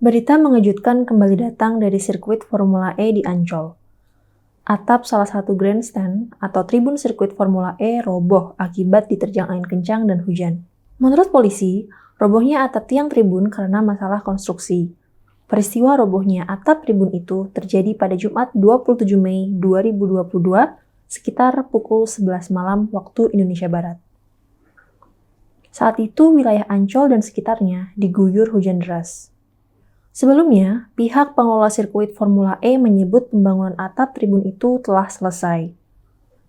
Berita mengejutkan kembali datang dari sirkuit Formula E di Ancol. Atap salah satu grandstand atau tribun sirkuit Formula E roboh akibat diterjang angin kencang dan hujan. Menurut polisi, robohnya atap tiang tribun karena masalah konstruksi. Peristiwa robohnya atap tribun itu terjadi pada Jumat 27 Mei 2022 sekitar pukul 11 malam waktu Indonesia Barat. Saat itu wilayah Ancol dan sekitarnya diguyur hujan deras. Sebelumnya, pihak pengelola sirkuit Formula E menyebut pembangunan atap tribun itu telah selesai.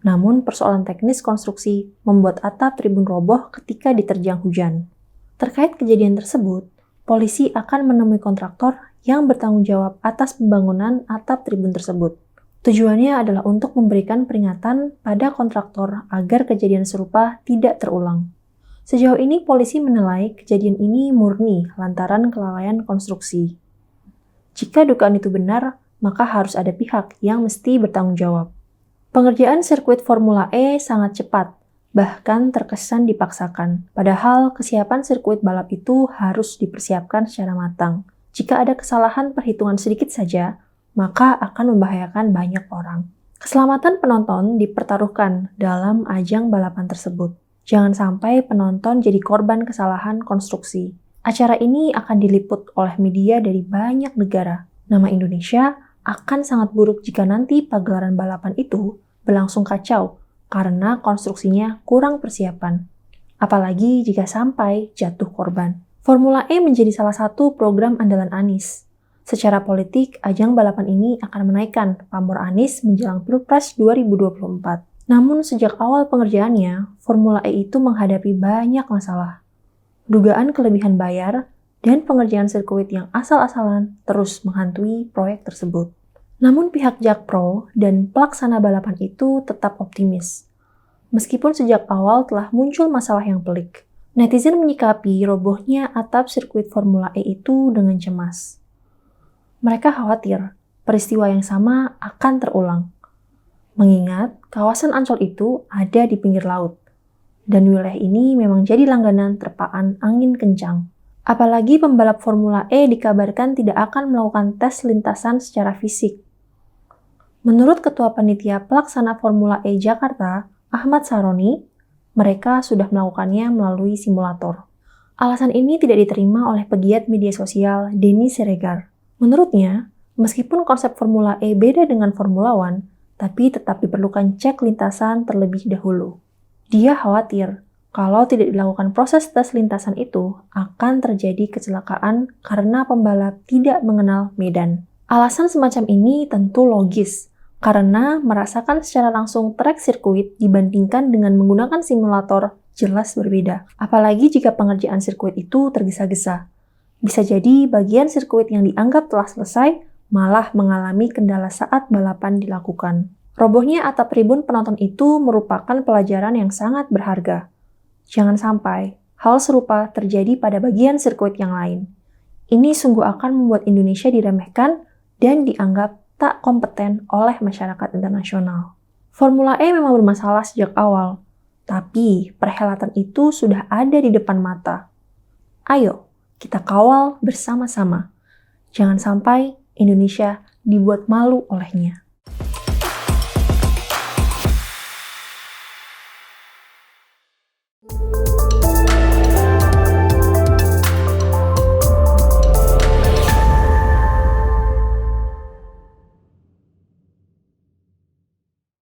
Namun, persoalan teknis konstruksi membuat atap tribun roboh ketika diterjang hujan. Terkait kejadian tersebut, polisi akan menemui kontraktor yang bertanggung jawab atas pembangunan atap tribun tersebut. Tujuannya adalah untuk memberikan peringatan pada kontraktor agar kejadian serupa tidak terulang. Sejauh ini polisi menilai kejadian ini murni lantaran kelalaian konstruksi. Jika dugaan itu benar, maka harus ada pihak yang mesti bertanggung jawab. Pengerjaan sirkuit Formula E sangat cepat, bahkan terkesan dipaksakan. Padahal kesiapan sirkuit balap itu harus dipersiapkan secara matang. Jika ada kesalahan perhitungan sedikit saja, maka akan membahayakan banyak orang. Keselamatan penonton dipertaruhkan dalam ajang balapan tersebut. Jangan sampai penonton jadi korban kesalahan konstruksi. Acara ini akan diliput oleh media dari banyak negara. Nama Indonesia akan sangat buruk jika nanti pagelaran balapan itu berlangsung kacau karena konstruksinya kurang persiapan. Apalagi jika sampai jatuh korban. Formula E menjadi salah satu program andalan Anies. Secara politik, ajang balapan ini akan menaikkan pamor Anies menjelang Pilpres 2024. Namun sejak awal pengerjaannya, Formula E itu menghadapi banyak masalah. Dugaan kelebihan bayar dan pengerjaan sirkuit yang asal-asalan terus menghantui proyek tersebut. Namun pihak Jakpro dan pelaksana balapan itu tetap optimis. Meskipun sejak awal telah muncul masalah yang pelik, netizen menyikapi robohnya atap sirkuit Formula E itu dengan cemas. Mereka khawatir peristiwa yang sama akan terulang. Mengingat kawasan Ancol itu ada di pinggir laut, dan wilayah ini memang jadi langganan terpaan angin kencang. Apalagi pembalap Formula E dikabarkan tidak akan melakukan tes lintasan secara fisik. Menurut Ketua Panitia Pelaksana Formula E Jakarta, Ahmad Saroni, mereka sudah melakukannya melalui simulator. Alasan ini tidak diterima oleh pegiat media sosial Denny Siregar. Menurutnya, meskipun konsep Formula E beda dengan Formula One, tapi tetap diperlukan cek lintasan terlebih dahulu. Dia khawatir kalau tidak dilakukan proses tes lintasan itu akan terjadi kecelakaan karena pembalap tidak mengenal medan. Alasan semacam ini tentu logis, karena merasakan secara langsung trek sirkuit dibandingkan dengan menggunakan simulator jelas berbeda. Apalagi jika pengerjaan sirkuit itu tergesa-gesa. Bisa jadi bagian sirkuit yang dianggap telah selesai malah mengalami kendala saat balapan dilakukan. Robohnya atap tribun penonton itu merupakan pelajaran yang sangat berharga. Jangan sampai hal serupa terjadi pada bagian sirkuit yang lain. Ini sungguh akan membuat Indonesia diremehkan dan dianggap tak kompeten oleh masyarakat internasional. Formula E memang bermasalah sejak awal, tapi perhelatan itu sudah ada di depan mata. Ayo, kita kawal bersama-sama. Jangan sampai Indonesia dibuat malu olehnya.